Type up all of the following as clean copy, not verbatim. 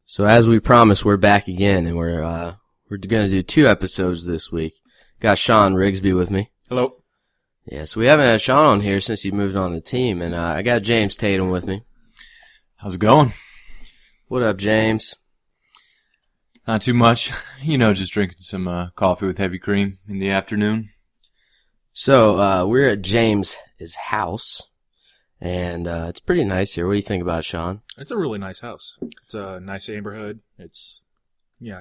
So as we promised, we're back again, and we're going to do 2 episodes this week. Got Sean Rigsby with me. Hello. Yeah, so we haven't had Sean on here since he moved on the team, and I got James Tatum with me. How's it going? What up, James? Not too much. Just drinking some coffee with heavy cream in the afternoon. So we're at James's house, and it's pretty nice here. What do you think about it, Sean? It's a really nice house. It's a nice neighborhood. It's,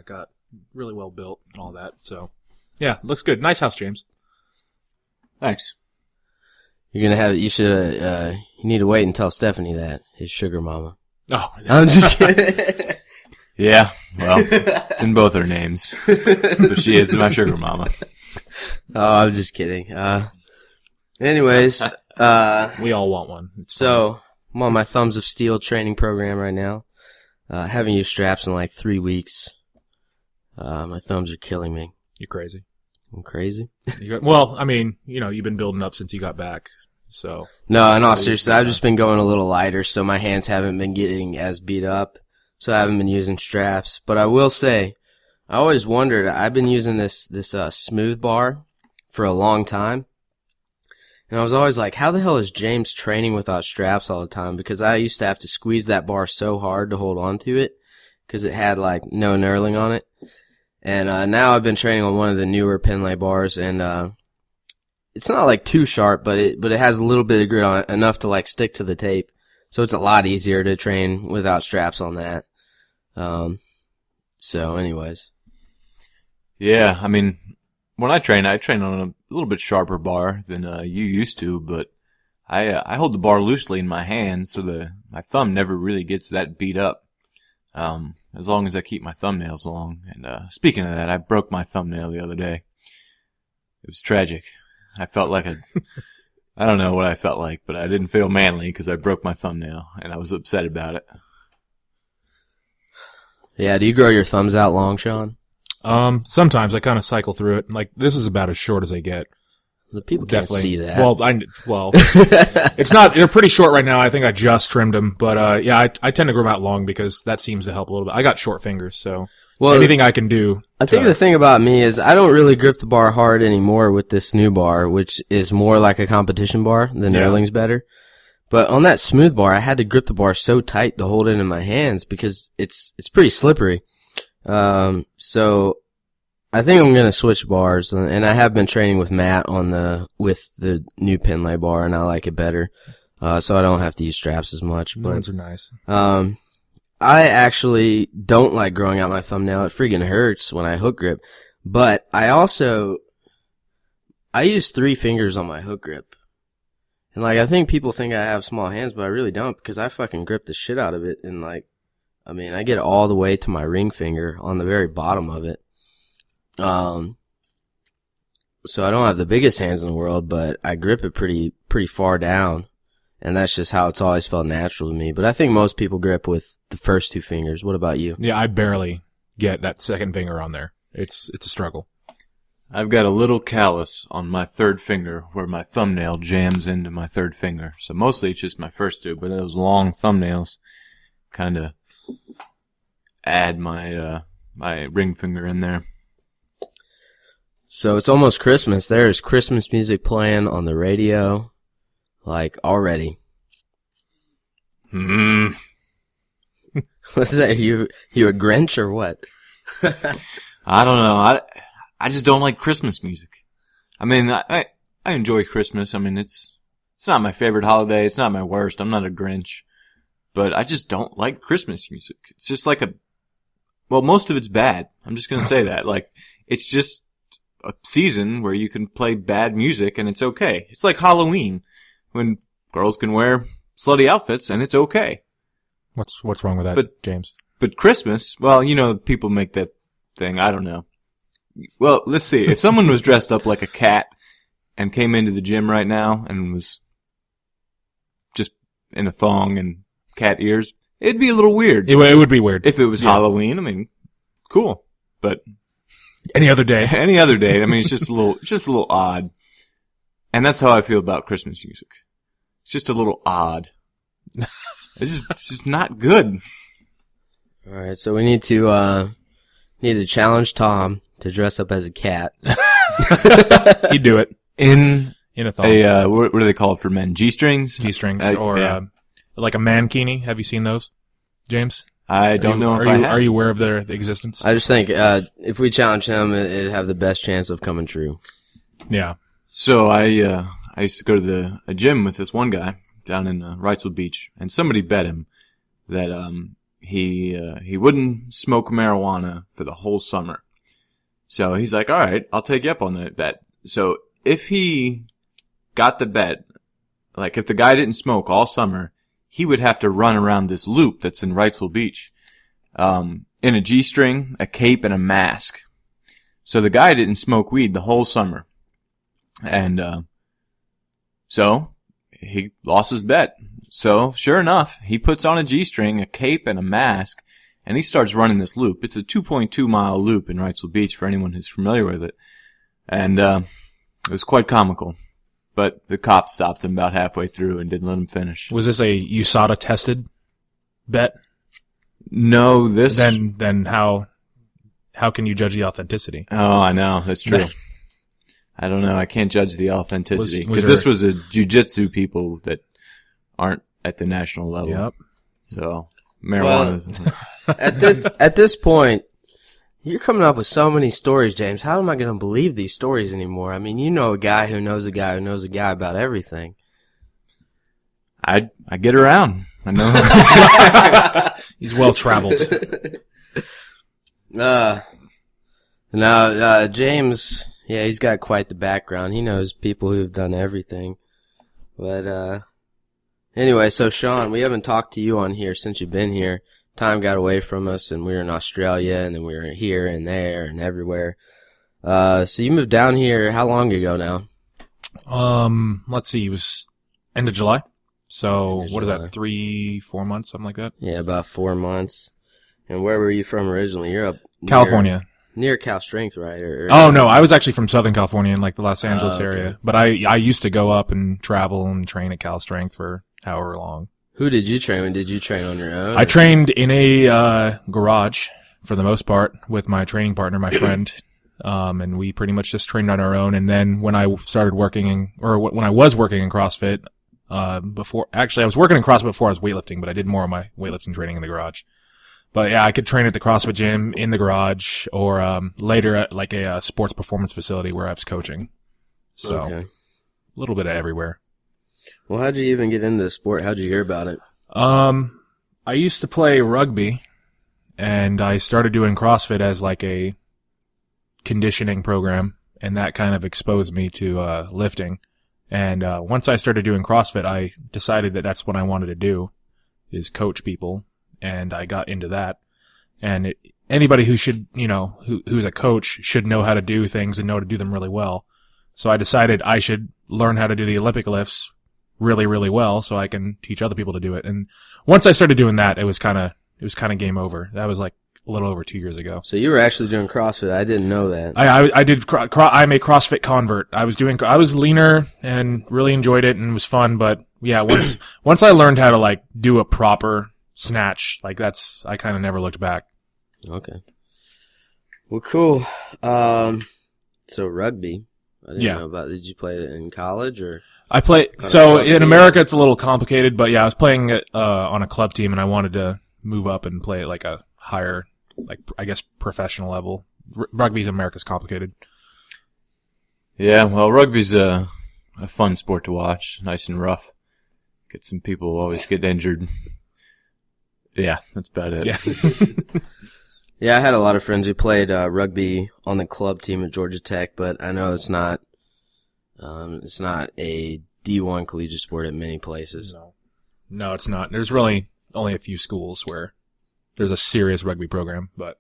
got really well built and all that. So, yeah, looks good. Nice house, James. Thanks. You need to wait and tell Stephanie that, his sugar mama. Oh, I'm just kidding. Yeah, well, it's in both our names. But she is my sugar mama. Oh, I'm just kidding. Anyways, we all want one. So I'm on my Thumbs of Steel training program right now. Haven't used straps in like 3 weeks. My thumbs are killing me. You're crazy. I'm crazy? You've been building up since you got back. So No, in all seriousness, I've just been going a little lighter, so my hands haven't been getting as beat up. So I haven't been using straps. But I will say, I always wondered, I've been using this smooth bar for a long time. And I was always like, how the hell is James training without straps all the time? Because I used to have to squeeze that bar so hard to hold on to it because it had like no knurling on it. And now I've been training on one of the newer Penlay bars, and it's not like too sharp, but it has a little bit of grit on it, enough to like stick to the tape. So it's a lot easier to train without straps on that. So anyways. Yeah, when I train on a little bit sharper bar than you used to, but I hold the bar loosely in my hand so my thumb never really gets that beat up. As long as I keep my thumbnails long. And speaking of that, I broke my thumbnail the other day. It was tragic. I felt like I don't know what I felt like, but I didn't feel manly because I broke my thumbnail, and I was upset about it. Yeah, do you grow your thumbs out long, Sean? Sometimes I kind of cycle through it. Like, this is about as short as they get. The people can't see that. They're pretty short right now. I think I just trimmed them, but I tend to grow them out long because that seems to help a little bit. I got short fingers, so anything I can do. I think the thing about me is I don't really grip the bar hard anymore with this new bar, which is more like a competition bar. The knurling's better. But on that smooth bar, I had to grip the bar so tight to hold it in my hands because it's pretty slippery. So I think I'm gonna switch bars, and I have been training with Matt with the new Penlay bar, and I like it better. So I don't have to use straps as much. But ones are nice. I actually don't like growing out my thumbnail. It freaking hurts when I hook grip. But I use 3 fingers on my hook grip. And I think people think I have small hands, but I really don't because I fucking grip the shit out of it. And I get it all the way to my ring finger on the very bottom of it. So I don't have the biggest hands in the world, but I grip it pretty far down. And that's just how it's always felt natural to me. But I think most people grip with the first 2 fingers. What about you? Yeah, I barely get that second finger on there. It's a struggle. I've got a little callus on my 3rd finger where my thumbnail jams into my 3rd finger. So mostly it's just my first 2, but those long thumbnails kind of add my ring finger in there. So it's almost Christmas. There's Christmas music playing on the radio, already. What's that? You a Grinch or what? I don't know. I just don't like Christmas music. I enjoy Christmas. It's not my favorite holiday. It's not my worst. I'm not a Grinch. But I just don't like Christmas music. It's just most of it's bad. I'm just gonna say that. It's just a season where you can play bad music and it's okay. It's like Halloween when girls can wear slutty outfits and it's okay. What's wrong with that, James? But Christmas, people make that thing. I don't know. Well, let's see. If someone was dressed up like a cat and came into the gym right now and was just in a thong and cat ears, it'd be a little weird. It would be weird. If it was Halloween, cool. But any other day. It's just a little odd. And that's how I feel about Christmas music. It's just a little odd. It's just not good. All right, so we need to challenge Tom to dress up as a cat. He'd do it In a thong. what do they call it for men? G-strings? G-strings or like a mankini. Have you seen those, James? I don't know if I have. Are you aware of their existence? I just think if we challenge him, it'd have the best chance of coming true. Yeah. So I used to go to a gym with this one guy down in Wrightsville Beach, and somebody bet him that he wouldn't smoke marijuana for the whole summer. So he's like, all right, I'll take you up on that bet. So if he got the bet, like if the guy didn't smoke all summer, he would have to run around this loop that's in Wrightsville Beach, in a G-string, a cape, and a mask. So the guy didn't smoke weed the whole summer. And, so he lost his bet. So sure enough, he puts on a G-string, a cape, and a mask, and he starts running this loop. It's a 2.2 mile loop in Wrightsville Beach for anyone who's familiar with it. And, it was quite comical. But the cop stopped him about halfway through and didn't let him finish. Was this a USADA tested bet? No, this... Then how can you judge the authenticity? Oh, I know. That's true. I don't know. I can't judge the authenticity. Was Because this was a jiu-jitsu people that aren't at the national level. Yep. So, marijuana... At this point, you're coming up with so many stories, James. How am I going to believe these stories anymore? I mean, you know a guy who knows a guy who knows a guy about everything. I get around. I know. He's well traveled. James, yeah, he's got quite the background. He knows people who've done everything. But, anyway, so Sean, we haven't talked to you on here since you've been here. Time got away from us, and we were in Australia, and then we were here and there and everywhere. So you moved down here how long ago now? Let's see, it was end of July. So what is July. that, 3-4 months, something like that? Yeah, about 4 months. And where were you from originally? You're up California. Near Cal Strength, right? Oh no, I was actually from Southern California in like the Los Angeles area. But I used to go up and travel and train at Cal Strength for however long. Who did you train with? Did you train on your own? I trained in a garage for the most part with my training partner, my friend. And we pretty much just trained on our own. And then when I started working when I was working in CrossFit, I was working in CrossFit before I was weightlifting, but I did more of my weightlifting training in the garage. But yeah, I could train at the CrossFit gym in the garage or, later at like a sports performance facility where I was coaching. So Okay. a little bit of everywhere. Well, how'd you even get into the sport? How'd you hear about it? I used to play rugby, and I started doing CrossFit as like a conditioning program, and that kind of exposed me to lifting. And once I started doing CrossFit, I decided that that's what I wanted to do, is coach people, and I got into that. And anybody who should, who's a coach should know how to do things and know how to do them really well. So I decided I should learn how to do the Olympic lifts really, really well so I can teach other people to do it. And once I started doing that, it was kind of game over. That was like a little over 2 years ago. So you were actually doing CrossFit. I didn't know that. I'm a CrossFit convert. I was leaner and really enjoyed it and it was fun. But yeah, once I learned how to like do a proper snatch, like I kind of never looked back. Okay. Well, cool. So rugby. I didn't know about. Did you play it in college or? In America it's a little complicated, but yeah, I was playing it on a club team and I wanted to move up and play at like a higher, like I guess professional level. Rugby in America is complicated. Yeah, well, rugby's a fun sport to watch. Nice and rough. Get some people always get injured. Yeah, that's about it. Yeah. Yeah, I had a lot of friends who played rugby on the club team at Georgia Tech, but I know it's not a D1 collegiate sport at many places. No, it's not. There's really only a few schools where there's a serious rugby program, but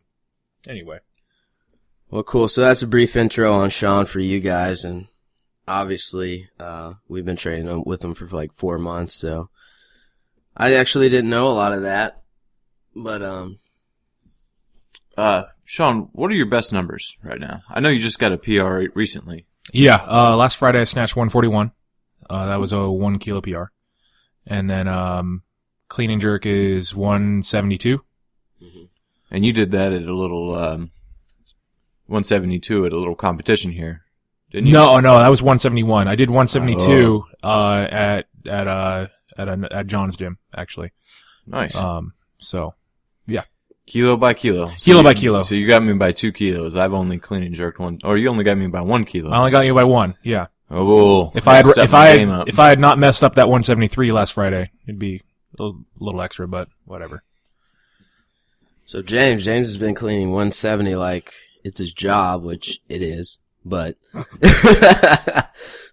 anyway. Well, cool. So that's a brief intro on Sean for you guys, and obviously we've been training with him for like 4 months, so I actually didn't know a lot of that, but Sean, what are your best numbers right now? I know you just got a PR recently. Yeah, last Friday I snatched 141. That was a 1 kilo PR. And then, clean and jerk is 172. Mm-hmm. And you did that at a little 172 at a little competition here, didn't you? No, that was 171. I did 172 at John's gym, actually. Nice. So yeah. Kilo by kilo. Kilo by kilo. So you got me by 2 kilos. I've only clean and jerked 1, or you only got me by 1 kilo. I only got you by 1. Yeah. Oh, If I had not messed up that 173 last Friday, it'd be a little extra, but whatever. So James has been cleaning 170 like it's his job, which it is, but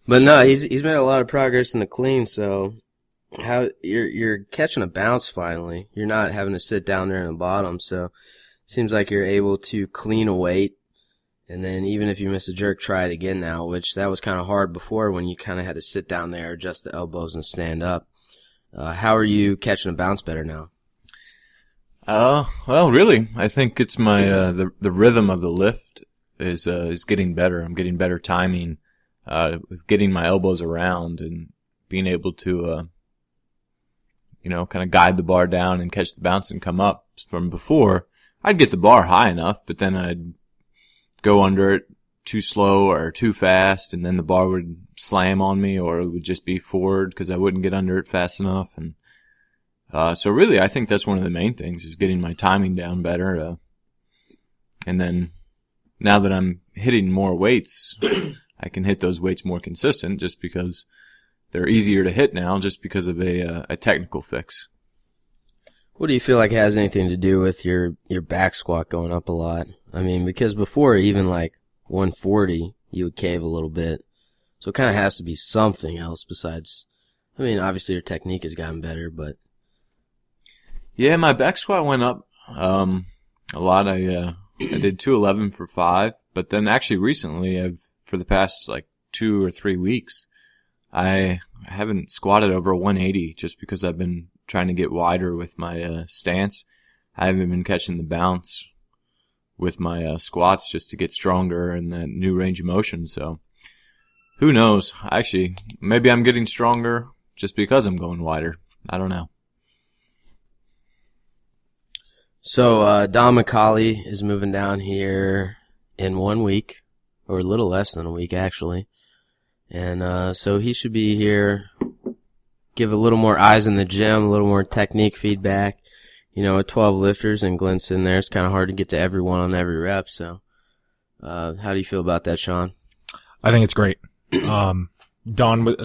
but no, he's made a lot of progress in the clean. So how you're catching a bounce finally. You're not having to sit down there in the bottom. So it seems like you're able to clean a weight. And then even if you miss a jerk, try it again now, which that was kind of hard before when you kind of had to sit down there, adjust the elbows, and stand up. How are you catching a bounce better now? Well, really, I think it's my the rhythm of the lift is getting better. I'm getting better timing with getting my elbows around and being able to kind of guide the bar down and catch the bounce and come up. From before, I'd get the bar high enough, but then I'd go under it too slow or too fast, and then the bar would slam on me, or it would just be forward because I wouldn't get under it fast enough. And so really, I think that's one of the main things is getting my timing down better. And then now that I'm hitting more weights, I can hit those weights more consistent just because they're easier to hit now just because of a technical fix. What do you feel like has anything to do with your back squat going up a lot? I mean, because before even like 140, you would cave a little bit. So it kind of has to be something else besides, I mean, obviously your technique has gotten better, but. Yeah, my back squat went up a lot. I did 211 for 5, but then actually recently, for the past like 2 or 3 weeks, I haven't squatted over 180 just because I've been trying to get wider with my stance. I haven't been catching the bounce with my squats just to get stronger in that new range of motion. So who knows? Actually, maybe I'm getting stronger just because I'm going wider. I don't know. So Don McCauley is moving down here in 1 week, or a little less than a week actually. And so he should be here, give a little more eyes in the gym, a little more technique feedback. You know, with 12 lifters and Glenn's in there, it's kind of hard to get to everyone on every rep. So how do you feel about that, Sean? I think it's great. Don,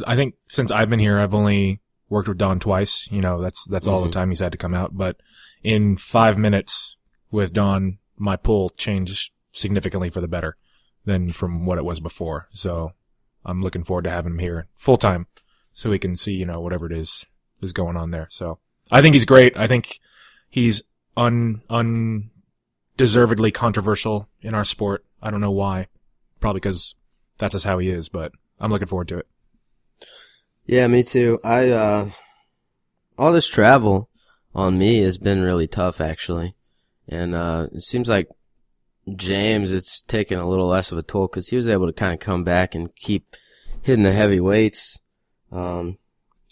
I think since I've been here, I've only worked with Don twice. You know, that's all the time he's had to come out. But in 5 minutes with Don, my pull changed significantly for the better than from what it was before. So I'm looking forward to having him here full time so we can see, whatever it is going on there. So I think he's great. I think he's undeservedly controversial in our sport. I don't know why. Probably because that's just how he is, but I'm looking forward to it. Yeah, me too. All this travel on me has been really tough, actually. And it seems like James, it's taken a little less of a toll because he was able to kind of come back and keep hitting the heavy weights.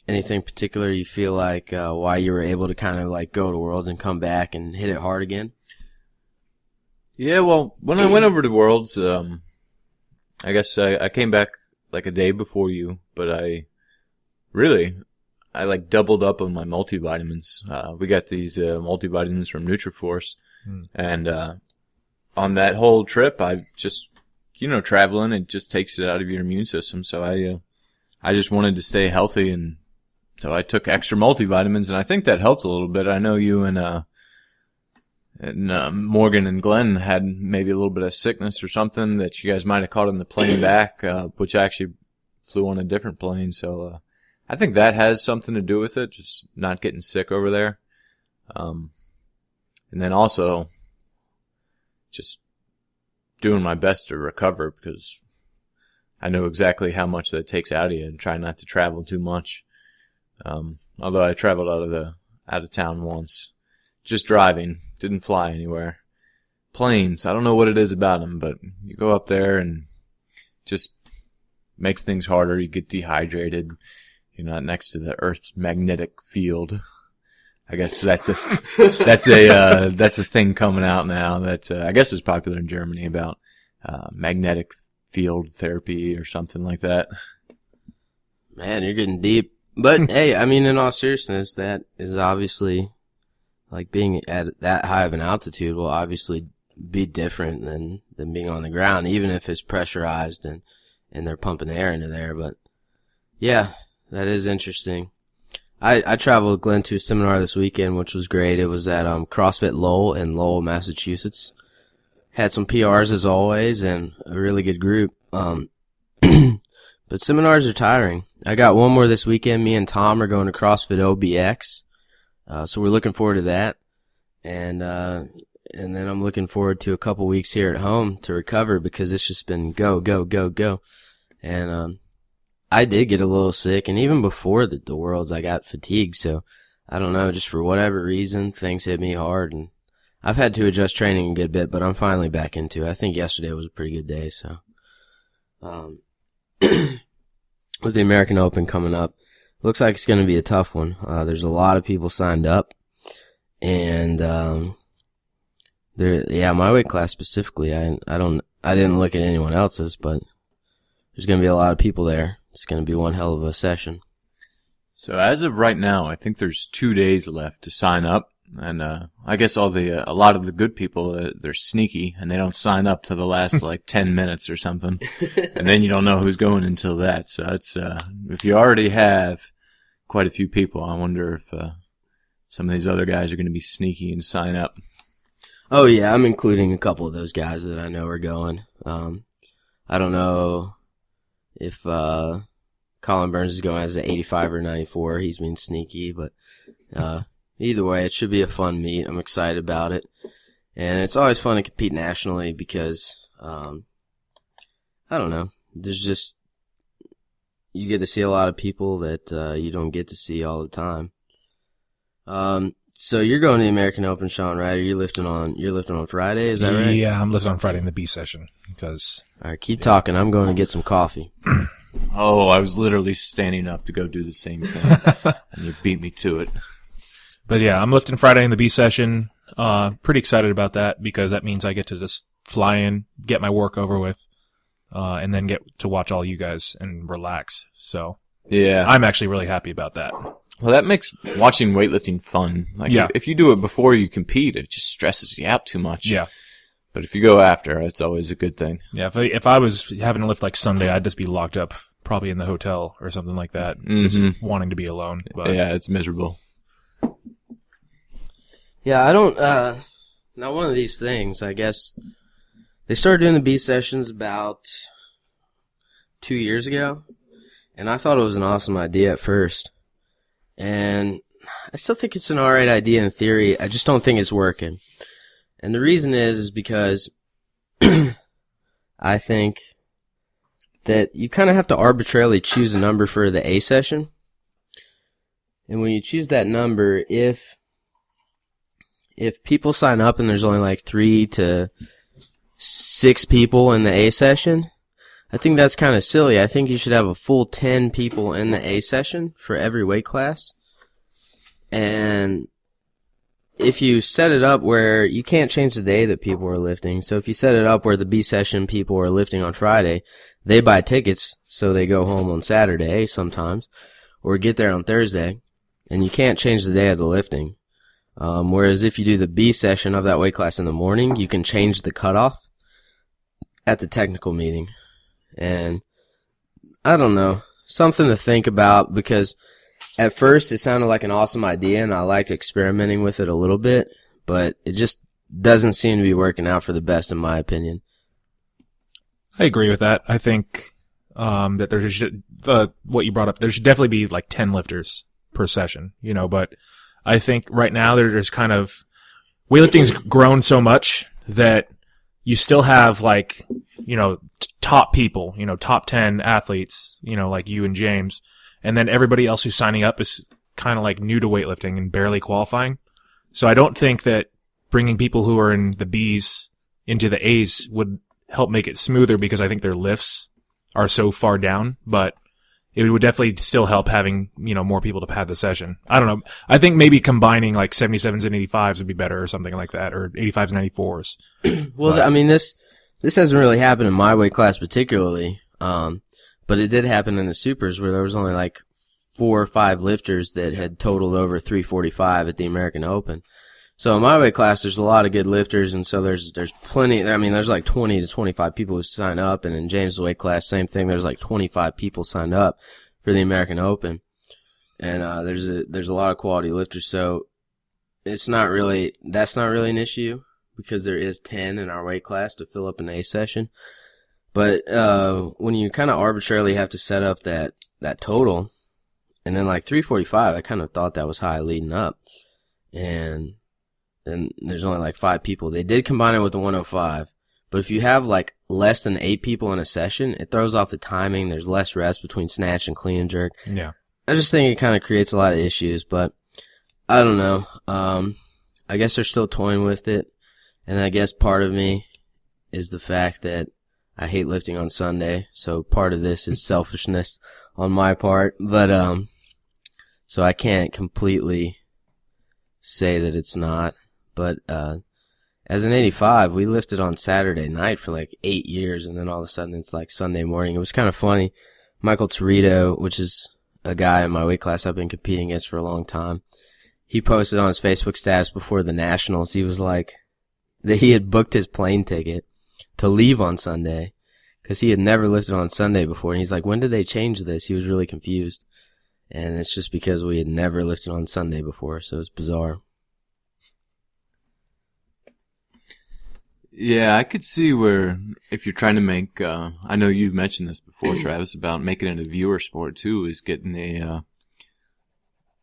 Anything particular you feel like why you were able to kind of like go to Worlds and come back and hit it hard again? Yeah, well, when I went over to Worlds, I guess I came back like a day before you, but I like doubled up on my multivitamins. We got these multivitamins from Nutriforce, and on that whole trip, I just, traveling, it just takes it out of your immune system. So I just wanted to stay healthy, and so I took extra multivitamins, and I think that helped a little bit. I know you and Morgan and Glenn had maybe a little bit of sickness or something that you guys might have caught on the plane back, which I actually flew on a different plane. So I think that has something to do with it, just not getting sick over there. And then also just doing my best to recover because I know exactly how much that takes out of you and try not to travel too much. Although I traveled out of town once, just driving, didn't fly anywhere. Planes, I don't know what it is about them, but you go up there and just makes things harder. You get dehydrated. You're not next to the Earth's magnetic field. I guess that's a thing coming out now that I guess is popular in Germany about magnetic field therapy or something like that. Man, you're getting deep. But hey, I mean, in all seriousness, that is obviously like being at that high of an altitude will obviously be different than being on the ground, even if it's pressurized and they're pumping air into there. But yeah, that is interesting. I traveled with Glenn to a seminar this weekend, which was great. It was at CrossFit Lowell in Lowell, Massachusetts. Had some PRs as always and a really good group. But seminars are tiring. I got one more this weekend. Me and Tom are going to CrossFit OBX. So we're looking forward to that. And then I'm looking forward to a couple weeks here at home to recover because it's just been go, go, go, go. And I did get a little sick, and even before the Worlds, I got fatigued. So I don't know, just for whatever reason, things hit me hard, and I've had to adjust training a good bit, but I'm finally back into it. I think yesterday was a pretty good day. So with the American Open coming up, looks like it's going to be a tough one. There's a lot of people signed up, and my weight class specifically, I didn't look at anyone else's, but there's going to be a lot of people there. It's going to be one hell of a session. So as of right now, I think there's 2 days left to sign up. And I guess a lot of the good people, they're sneaky and they don't sign up to the last like 10 minutes or something. And then you don't know who's going until that. So it's if you already have quite a few people, I wonder if some of these other guys are going to be sneaky and sign up. Oh yeah, I'm including a couple of those guys that I know are going. I don't know if Colin Burns is going as an 85 or 94. He's being sneaky, but either way, it should be a fun meet. I'm excited about it. And it's always fun to compete nationally because, I don't know, there's just, you get to see a lot of people that you don't get to see all the time. So you're going to the American Open, Sean, right? You're lifting on Friday, is that right? Yeah, I'm lifting on Friday in the B session because. All right, keep talking. I'm going to get some coffee. Oh, I was literally standing up to go do the same thing, and you beat me to it. But yeah, I'm lifting Friday in the B session. Pretty excited about that because that means I get to just fly in, get my work over with, and then get to watch all you guys and relax. So yeah, I'm actually really happy about that. Well, that makes watching weightlifting fun. Like, yeah. If you do it before you compete, it just stresses you out too much. Yeah. But if you go after, it's always a good thing. Yeah, if I was having to lift like Sunday, I'd just be locked up, probably in the hotel or something like that, just wanting to be alone. But yeah, it's miserable. Yeah, I don't, now one of these things, I guess, they started doing the B sessions about 2 years ago, and I thought it was an awesome idea at first. And I still think it's an alright idea in theory. I just don't think it's working. And the reason is because I think that you kind of have to arbitrarily choose a number for the A session. And when you choose that number, if people sign up and there's only like 3 to 6 people in the A session, I think that's kind of silly. I think you should have a full 10 people in the A session for every weight class. And if you set it up where you can't change the day that people are lifting, so if you set it up where the B session people are lifting on Friday, they buy tickets so they go home on Saturday sometimes, or get there on Thursday, and you can't change the day of the lifting. Whereas if you do the B session of that weight class in the morning, you can change the cutoff at the technical meeting. And I don't know, something to think about, because at first it sounded like an awesome idea and I liked experimenting with it a little bit, but it just doesn't seem to be working out for the best in my opinion. I agree with that. I think that there should, what you brought up, there should definitely be like 10 lifters per session, but I think right now there's kind of, weightlifting's grown so much that you still have like, top people, top 10 athletes, like you and James, and then everybody else who's signing up is kind of like new to weightlifting and barely qualifying. So I don't think that bringing people who are in the Bs into the As would help make it smoother, because I think their lifts are so far down. But it would definitely still help having, more people to pad the session. I don't know. I think maybe combining like 77s and 85s would be better or something like that, or 85s and 94s. Well, I mean, this hasn't really happened in my weight class particularly, but it did happen in the supers where there was only like 4 or 5 lifters that had totaled over 345 at the American Open. So in my weight class, there's a lot of good lifters, and so there's plenty. I mean, there's like 20 to 25 people who sign up, and in James' weight class, same thing. There's like 25 people signed up for the American Open, and there's a lot of quality lifters. So that's not really an issue because there is 10 in our weight class to fill up an A session. But when you kind of arbitrarily have to set up that total, and then like 345, I kind of thought that was high leading up, and there's only like 5 people. They did combine it with the 105, but if you have like less than 8 people in a session, it throws off the timing. There's less rest between snatch and clean and jerk. Yeah. I just think it kind of creates a lot of issues, but I don't know. I guess they're still toying with it, and I guess part of me is the fact that I hate lifting on Sunday, so part of this is selfishness on my part, but so I can't completely say that it's not. But as an 85, we lifted on Saturday night for like 8 years, and then all of a sudden it's like Sunday morning. It was kind of funny. Michael Torito, which is a guy in my weight class I've been competing against for a long time, he posted on his Facebook status before the Nationals, he was like, that he had booked his plane ticket to leave on Sunday because he had never lifted on Sunday before. And he's like, when did they change this? He was really confused. And it's just because we had never lifted on Sunday before, so it's bizarre. Yeah, I could see where if you're trying to make, I know you've mentioned this before, Travis, about making it a viewer sport too, is getting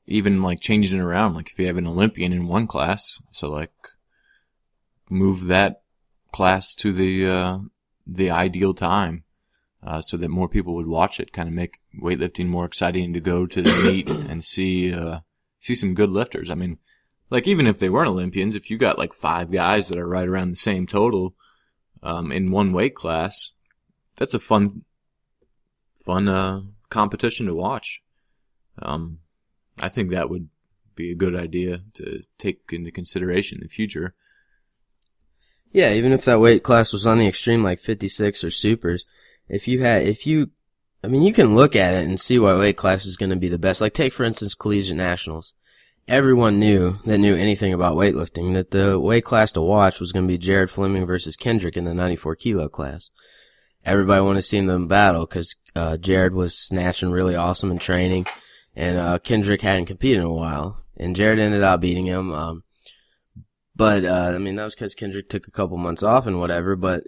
even like changing it around. Like if you have an Olympian in one class, so like move that class to the ideal time, so that more people would watch it, kind of make weightlifting more exciting to go to the meet and see some good lifters. I mean, like, even if they weren't Olympians, if you got like 5 guys that are right around the same total, in one weight class, that's a fun competition to watch. I think that would be a good idea to take into consideration in the future. Yeah, even if that weight class was on the extreme, like 56 or supers, I mean, you can look at it and see what weight class is going to be the best. Like, take, for instance, collegiate nationals. Everyone knew anything about weightlifting that the weight class to watch was going to be Jared Fleming versus Kendrick in the 94 kilo class. Everybody wanted to see them battle because Jared was snatching really awesome in training, and Kendrick hadn't competed in a while. And Jared ended up beating him. But I mean, that was because Kendrick took a couple months off and whatever. But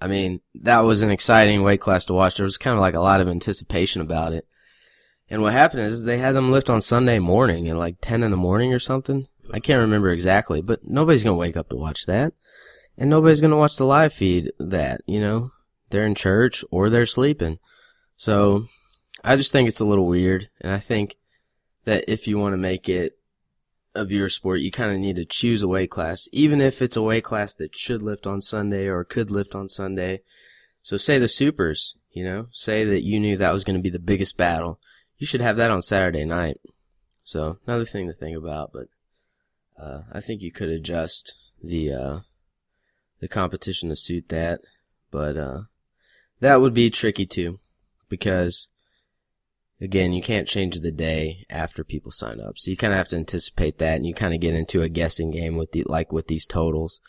I mean, that was an exciting weight class to watch. There was kind of like a lot of anticipation about it. And what happened is they had them lift on Sunday morning at like 10 in the morning or something. I can't remember exactly, but nobody's going to wake up to watch that. And nobody's going to watch the live feed of that, you know. They're in church or they're sleeping. So I just think it's a little weird. And I think that if you want to make it a viewer sport, you kind of need to choose a weight class, even if it's a weight class that should lift on Sunday or could lift on Sunday. So say the supers, you know, say that you knew that was going to be the biggest battle. You should have that on Saturday night. So another thing to think about, but I think you could adjust the competition to suit that. But that would be tricky too, because again, you can't change the day after people sign up. So you kind of have to anticipate that, and you kind of get into a guessing game with these totals.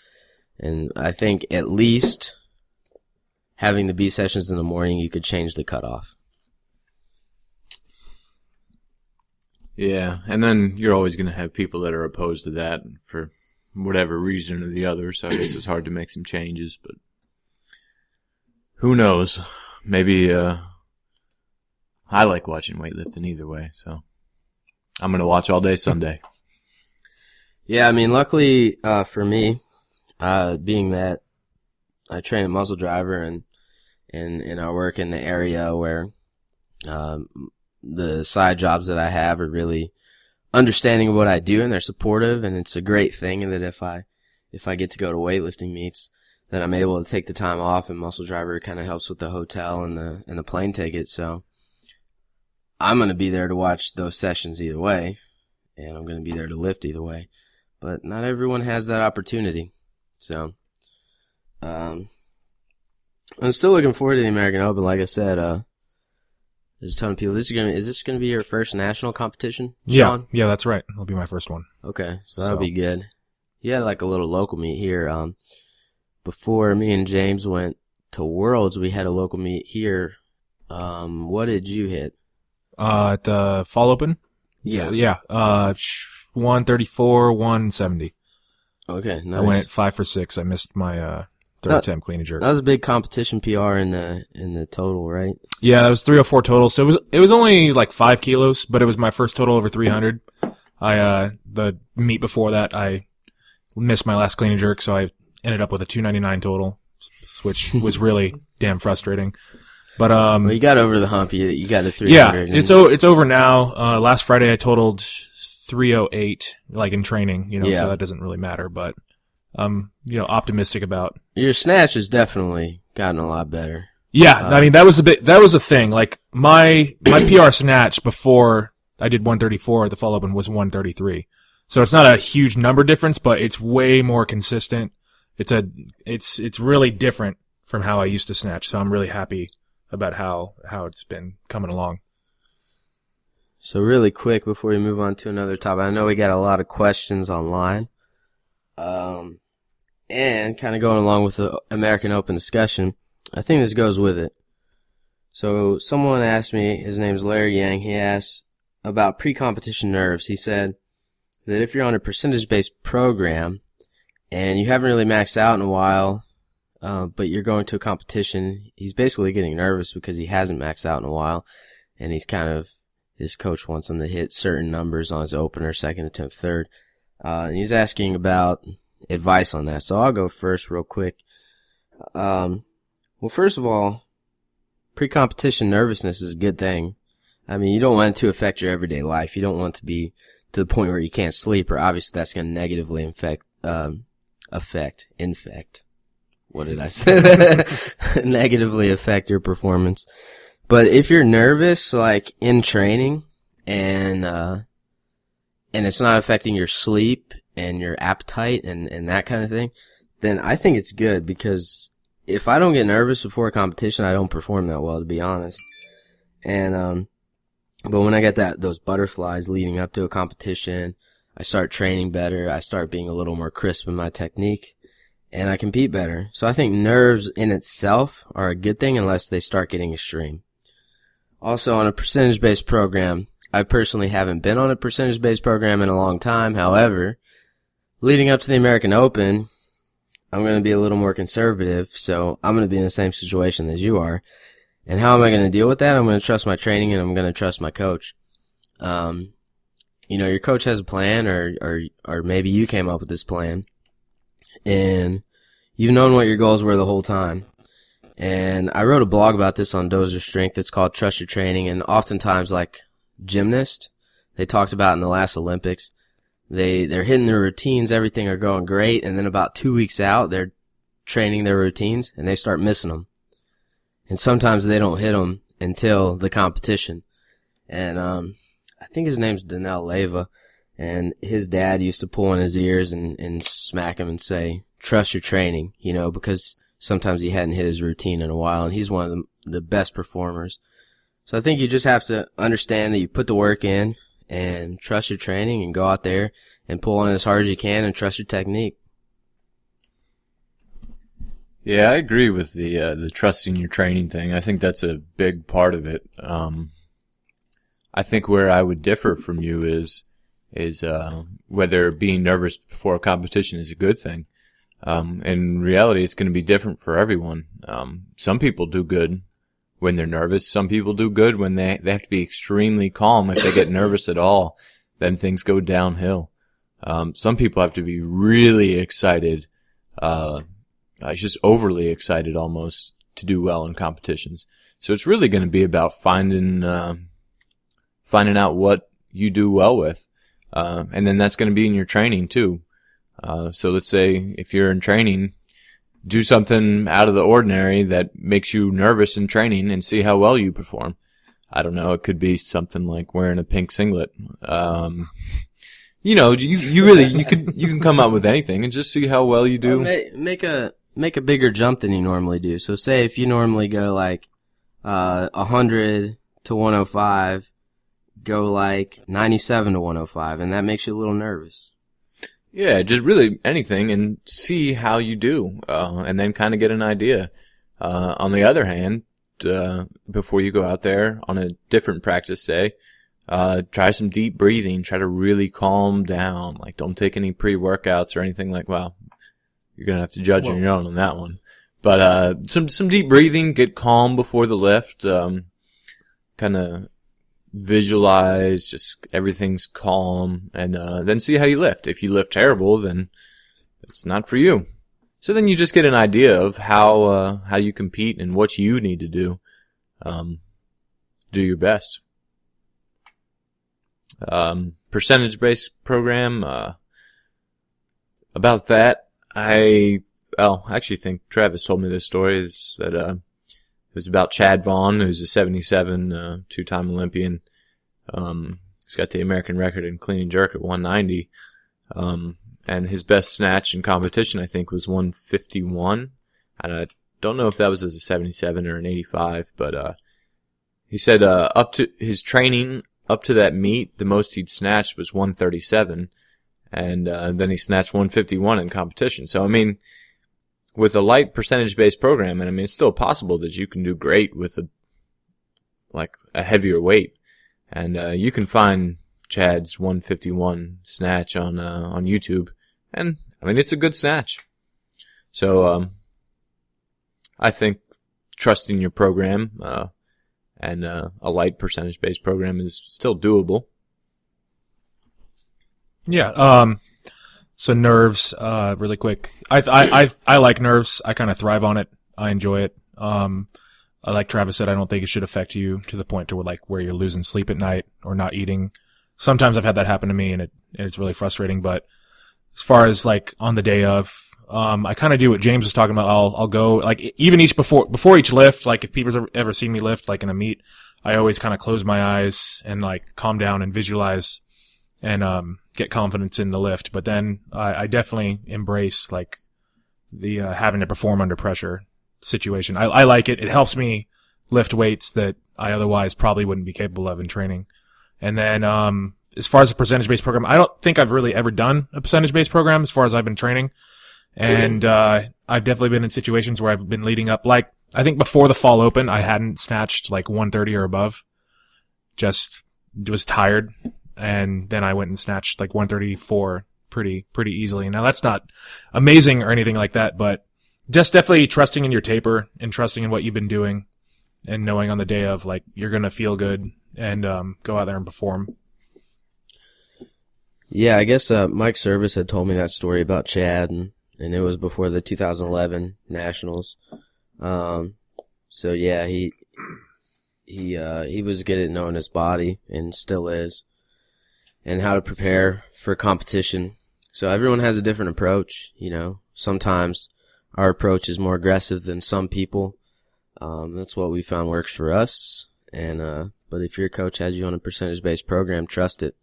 And I think at least having the B sessions in the morning, you could change the cutoff. Yeah, and then you're always going to have people that are opposed to that for whatever reason or the other, so I guess it's hard to make some changes, but who knows? Maybe I like watching weightlifting either way, so I'm going to watch all day Sunday. Yeah, I mean, luckily for me, being that I train at Muscle Driver and I work in the area where the side jobs that I have are really understanding of what I do, and they're supportive, and it's a great thing that if I get to go to weightlifting meets, that I'm able to take the time off, and Muscle Driver kind of helps with the hotel and the plane ticket. So I'm going to be there to watch those sessions either way, and I'm going to be there to lift either way. But not everyone has that opportunity. So, I'm still looking forward to the American Open. Like I said, there's a ton of people. Is this going to be your first national competition, Sean? Yeah, that's right. It'll be my first one. Okay, so that'll be good. You had like a little local meet here. Before me and James went to Worlds, we had a local meet here. What did you hit? At the Fall Open? Yeah. Yeah. 134, 170. Okay, nice. I went 5 for 6. I missed my third attempt clean and jerk. That was a big competition PR in the total, right? Yeah, that was 304 total. So it was only like 5 kilos, but it was my first total over 300. The meet before that, I missed my last clean and jerk, so I ended up with a 299 total, which was really damn frustrating. But well, you got over the hump. You got a 300. Yeah, it's over now. Last Friday I totaled 308, like in training, so that doesn't really matter. But optimistic about your snatch has definitely gotten a lot better. Yeah, I mean that was a thing. Like my PR snatch before I did 134 at the Fall Open was 133. So it's not a huge number difference, but it's way more consistent. It's really different from how I used to snatch. So I'm really happy about how it's been coming along. So really quick before we move on to another topic, I know we got a lot of questions online. And kind of going along with the American Open discussion, I think this goes with it. So someone asked me, his name's Larry Yang, he asked about pre-competition nerves. He said that if you're on a percentage-based program and you haven't really maxed out in a while, but you're going to a competition, he's basically getting nervous because he hasn't maxed out in a while, and his coach wants him to hit certain numbers on his opener, second attempt, third. And he's asking about advice on that. So I'll go first real quick. Well, first of all, pre-competition nervousness is a good thing. I mean, you don't want it to affect your everyday life. You don't want it to be to the point where you can't sleep, or obviously that's going to negatively infect. What did I say? Negatively affect your performance. But if you're nervous, like in training, and it's not affecting your sleep and your appetite and that kind of thing, then I think it's good, because if I don't get nervous before a competition, I don't perform that well, to be honest. And but when I get those butterflies leading up to a competition, I start training better, I start being a little more crisp in my technique, and I compete better. So I think nerves in itself are a good thing unless they start getting extreme. Also, on a percentage-based program, I personally haven't been on a percentage-based program in a long time. However, leading up to the American Open, I'm going to be a little more conservative, so I'm going to be in the same situation as you are. And how am I going to deal with that? I'm going to trust my training, and I'm going to trust my coach. Your coach has a plan, or maybe you came up with this plan, and you've known what your goals were the whole time. And I wrote a blog about this on Dozer Strength. It's called Trust Your Training. And oftentimes, like gymnasts, they talked about in the last Olympics, they're hitting their routines, everything are going great, and then about 2 weeks out, they're training their routines, and they start missing them. And sometimes they don't hit them until the competition. And I think his name's Danelle Leva, and his dad used to pull in his ears and smack him and say, trust your training, because sometimes he hadn't hit his routine in a while, and he's one of the best performers. So I think you just have to understand that you put the work in and trust your training and go out there and pull in as hard as you can and trust your technique. Yeah, I agree with the trusting your training thing. I think that's a big part of it. I think where I would differ from you is whether being nervous before a competition is a good thing. In reality, it's going to be different for everyone. Some people do good when they're nervous. Some people do good when they have to be extremely calm. If they get nervous at all, then things go downhill. Some people have to be really excited, just overly excited almost, to do well in competitions. So it's really going to be about finding out what you do well with. And then that's going to be in your training too. So let's say if you're in training, do something out of the ordinary that makes you nervous in training and see how well you perform. I don't know. It could be something like wearing a pink singlet. You can come up with anything and just see how well you do. Well, make a bigger jump than you normally do. So say if you normally go like 100 to 105, go like 97 to 105, and that makes you a little nervous. Yeah, just really anything and see how you do, and then kind of get an idea. On the other hand, before you go out there on a different practice day, try some deep breathing. Try to really calm down. Like, don't take any pre-workouts or anything like. Well, you're gonna have to judge on your own on that one. But some deep breathing. Get calm before the lift. Kind of visualize just everything's calm, and then see how you lift. If you lift terrible, then it's not for you. So then you just get an idea of how you compete and what you need to do. Do your best. Percentage-based program, about that, I actually think Travis told me this story, is that, it was about Chad Vaughn, who's a 77, two-time Olympian. He's got the American record in clean and jerk at 190. And his best snatch in competition, I think, was 151. And I don't know if that was as a 77 or an 85, but, he said, up to his training, up to that meet, the most he'd snatched was 137. And, then he snatched 151 in competition. So, I mean, with a light percentage-based program, and I mean, it's still possible that you can do great with a heavier weight. And, you can find Chad's 151 snatch on YouTube. And, I mean, it's a good snatch. So, I think trusting your program, and a light percentage-based program is still doable. Yeah. So nerves, really quick. I like nerves. I kind of thrive on it. I enjoy it. Like Travis said, I don't think it should affect you to the point to where you're losing sleep at night or not eating. Sometimes I've had that happen to me, and it's really frustrating. But as far as like on the day of, I kind of do what James was talking about. I'll go like even before each lift. Like if people's ever seen me lift like in a meet, I always kind of close my eyes and like calm down and visualize and get confidence in the lift. But then I definitely embrace like the having to perform under pressure situation. I like it. It helps me lift weights that I otherwise probably wouldn't be capable of in training. And then as far as a percentage-based program, I don't think I've really ever done a percentage-based program as far as I've been training. And I've definitely been in situations where I've been leading up. Like, I think before the fall open, I hadn't snatched like 130 or above. Just was tired. And then I went and snatched like 134 pretty easily. Now, that's not amazing or anything like that, but just definitely trusting in your taper and trusting in what you've been doing and knowing on the day of, like, you're going to feel good and go out there and perform. Yeah, I guess Mike Service had told me that story about Chad, and it was before the 2011 Nationals. So yeah, he was good at knowing his body and still is, and how to prepare for competition. So everyone has a different approach, you know. Sometimes our approach is more aggressive than some people. That's what we found works for us. And but if your coach has you on a percentage-based program, trust it.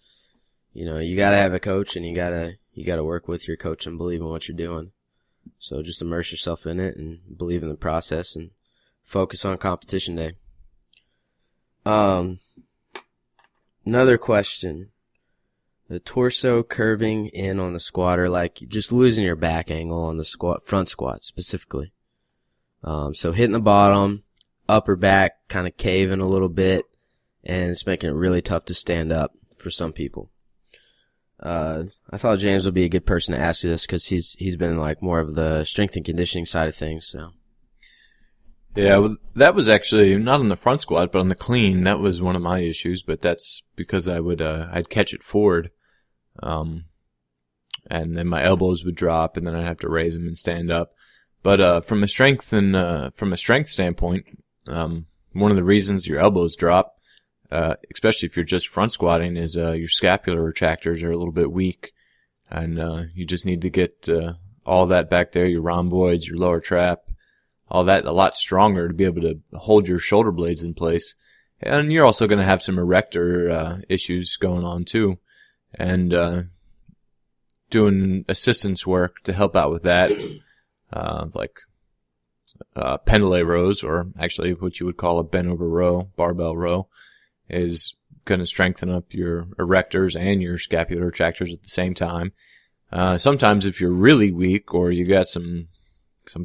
You know, you gotta have a coach, and you gotta work with your coach and believe in what you're doing. So just immerse yourself in it and believe in the process and focus on competition day. Another question. The torso curving in on the squat, or like just losing your back angle on the front squat specifically. So hitting the bottom, upper back kind of caving a little bit, and it's making it really tough to stand up for some people. I thought James would be a good person to ask you this because he's been like more of the strength and conditioning side of things. So. Yeah, well, that was actually not on the front squat, but on the clean. That was one of my issues, but that's because I'd catch it forward, and then my elbows would drop, and then I'd have to raise them and stand up. But from a strength standpoint, one of the reasons your elbows drop, especially if you're just front squatting, is your scapular retractors are a little bit weak, and you just need to get all that back there, your rhomboids, your lower trap, all that a lot stronger to be able to hold your shoulder blades in place. And you're also going to have some erector issues going on too. And doing assistance work to help out with that, like pendlay rows, or actually what you would call a bent over row, barbell row, is going to strengthen up your erectors and your scapular retractors at the same time. Sometimes if you're really weak or you got some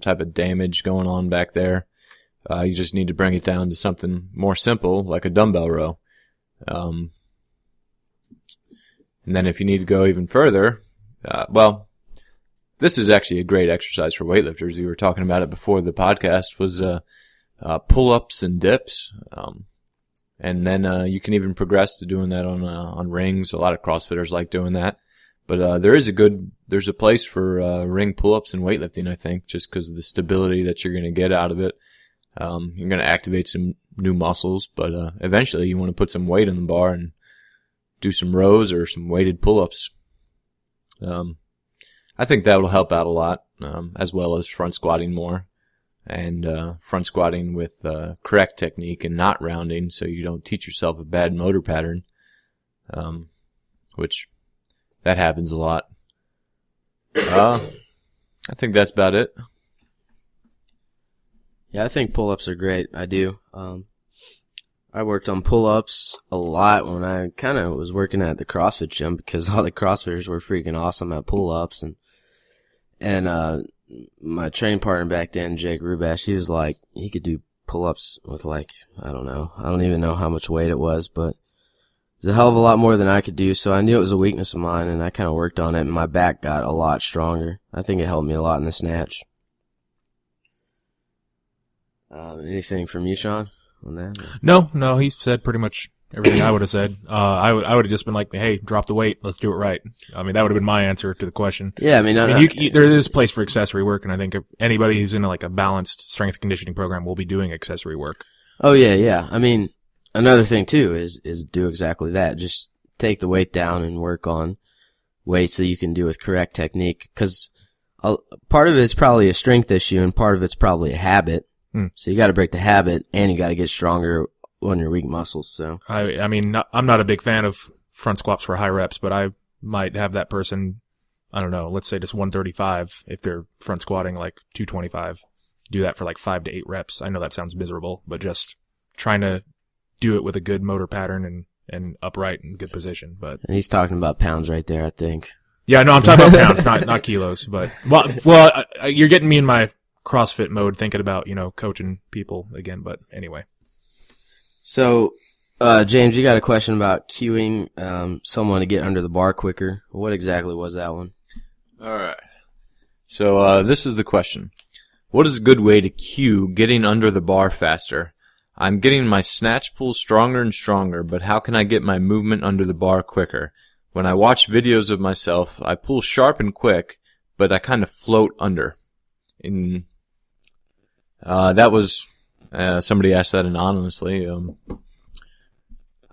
type of damage going on back there, you just need to bring it down to something more simple, like a dumbbell row. And then if you need to go even further, this is actually a great exercise for weightlifters. We were talking about it before the podcast, was pull-ups and dips. And then you can even progress to doing that on rings. A lot of CrossFitters like doing that. But there's a place for ring pull-ups and weightlifting, I think, just because of the stability that you're going to get out of it. You're going to activate some new muscles, but eventually you want to put some weight in the bar and do some rows or some weighted pull-ups. I think that will help out a lot, as well as front squatting more, and front squatting with correct technique and not rounding, so you don't teach yourself a bad motor pattern, which that happens a lot. I think that's about it. Yeah, I think pull-ups are great. I do. I worked on pull-ups a lot when I kind of was working at the CrossFit gym, because all the CrossFitters were freaking awesome at pull-ups. And my training partner back then, Jake Rubash, he was like, he could do pull-ups with I don't even know how much weight it was, but it was a hell of a lot more than I could do. So I knew it was a weakness of mine, and I kind of worked on it, and my back got a lot stronger. I think it helped me a lot in the snatch. Anything from you, Sean, on that? No, he said pretty much everything I would have said. I would have just been like, hey, drop the weight, let's do it right. I mean, that would have been my answer to the question. Yeah, there is a place for accessory work, and I think if anybody who's in a balanced strength conditioning program will be doing accessory work. Oh yeah. I mean, another thing too is do exactly that. Just take the weight down and work on weights that you can do with correct technique, because part of it's probably a strength issue and part of it's probably a habit. So you got to break the habit, and you got to get stronger on your weak muscles. So I mean, I'm not a big fan of front squats for high reps, but I might have that person, I don't know, let's say just 135 if they're front squatting 225. Do that for 5 to 8 reps. I know that sounds miserable, but just trying to do it with a good motor pattern and upright and good position. But and he's talking about pounds right there, I think. Yeah, no, I'm talking about pounds, not kilos. But well, you're getting me in my CrossFit mode, thinking about coaching people again. But anyway. So, James, you got a question about cueing someone to get under the bar quicker. What exactly was that one? All right. So this is the question. What is a good way to cue getting under the bar faster? I'm getting my snatch pull stronger and stronger, but how can I get my movement under the bar quicker? When I watch videos of myself, I pull sharp and quick, but I kind of float under. That was somebody asked that anonymously.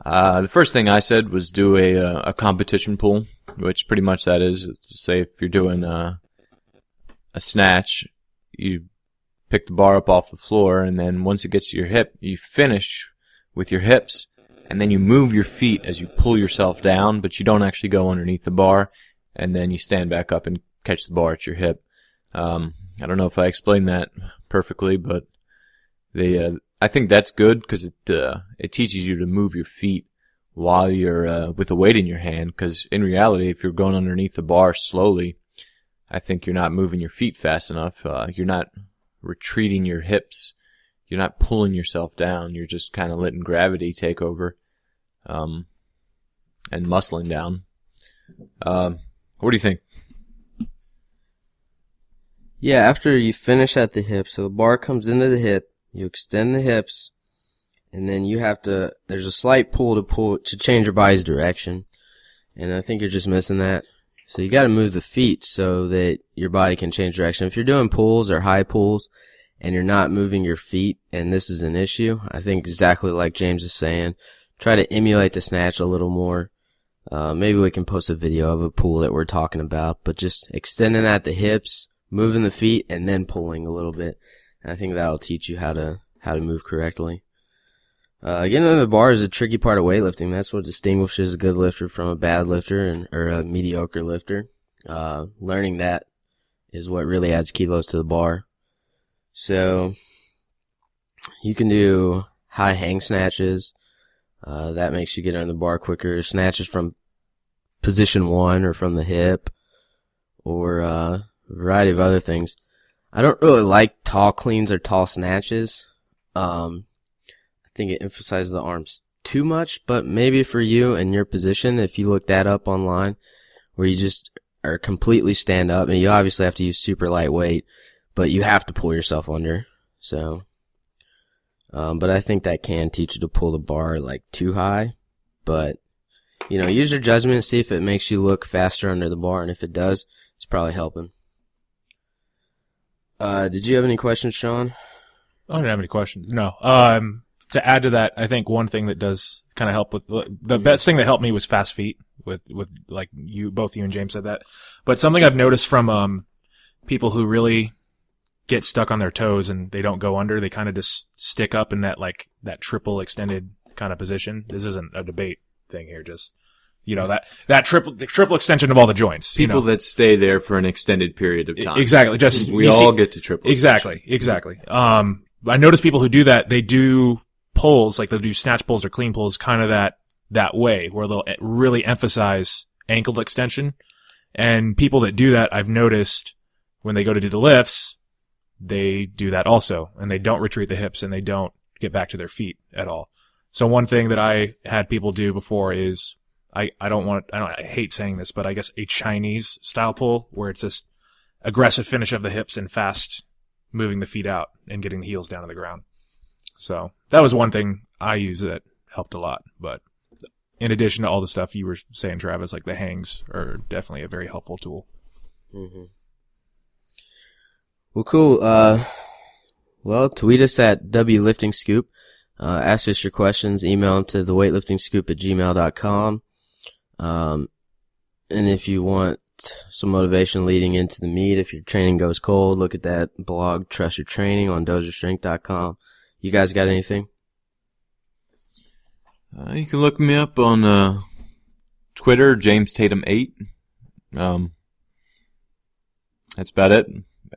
The first thing I said was do a competition pull, which pretty much that is. Say if you're doing a snatch, you pick the bar up off the floor, and then once it gets to your hip, you finish with your hips, and then you move your feet as you pull yourself down, but you don't actually go underneath the bar, and then you stand back up and catch the bar at your hip. I don't know if I explained that perfectly, but I think that's good because it teaches you to move your feet while you're with a weight in your hand. Because in reality, if you're going underneath the bar slowly, I think you're not moving your feet fast enough. You're not retreating your hips. You're not pulling yourself down. You're just kind of letting gravity take over, and muscling down. What do you think? Yeah, after you finish at the hip, so the bar comes into the hip, you extend the hips, and then you have to, there's a slight pull to change your body's direction. And I think you're just missing that. So you got to move the feet so that your body can change direction. If you're doing pulls or high pulls and you're not moving your feet and this is an issue, I think exactly like James is saying, try to emulate the snatch a little more. Maybe we can post a video of a pull that we're talking about, but just extending at the hips, moving the feet, and then pulling a little bit. And I think that'll teach you how to move correctly. Getting under the bar is a tricky part of weightlifting. That's what distinguishes a good lifter from a bad lifter or a mediocre lifter. Learning that is what really adds kilos to the bar. So you can do high hang snatches. That makes you get under the bar quicker. Snatches from position 1 or from the hip, or a variety of other things. I don't really like tall cleans or tall snatches. I think it emphasizes the arms too much, but maybe for you and your position, if you look that up online, where you just are completely stand up, and you obviously have to use super light weight, but you have to pull yourself under. So, but I think that can teach you to pull the bar like too high. But, use your judgment, see if it makes you look faster under the bar, and if it does, it's probably helping. Did you have any questions, Sean? I don't have any questions. No. To add to that, I think one thing that does kind of help with the best thing that helped me was fast feet with like both you and James said that. But something I've noticed from, people who really get stuck on their toes and they don't go under, they kind of just stick up in that triple extended kind of position. This isn't a debate thing here, just, that triple extension of all the joints. People that stay there for an extended period of time. Exactly. Just, we all get to triple extension. Exactly. I notice people who do that, they do pulls, like they'll do snatch pulls or clean pulls kind of that way, where they'll really emphasize ankle extension. And people that do that, I've noticed when they go to do the lifts, they do that also, and they don't retreat the hips and they don't get back to their feet at all. So one thing that I had people do before is, I hate saying this, but I guess a Chinese style pull, where it's this aggressive finish of the hips and fast moving the feet out and getting the heels down to the ground. So that was one thing I used that helped a lot. But in addition to all the stuff you were saying, Travis, like the hangs are definitely a very helpful tool. Mm-hmm. Well, cool. Tweet us at WLiftingScoop. Ask us your questions. Email them to theweightliftingscoop@gmail.com. And if you want some motivation leading into the meet, if your training goes cold, look at that blog, Trust Your Training, on dozerstrength.com. You guys got anything? You can look me up on Twitter, James Tatum 8. That's about it.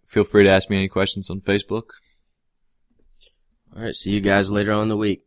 Feel free to ask me any questions on Facebook. All right, see you guys later on in the week.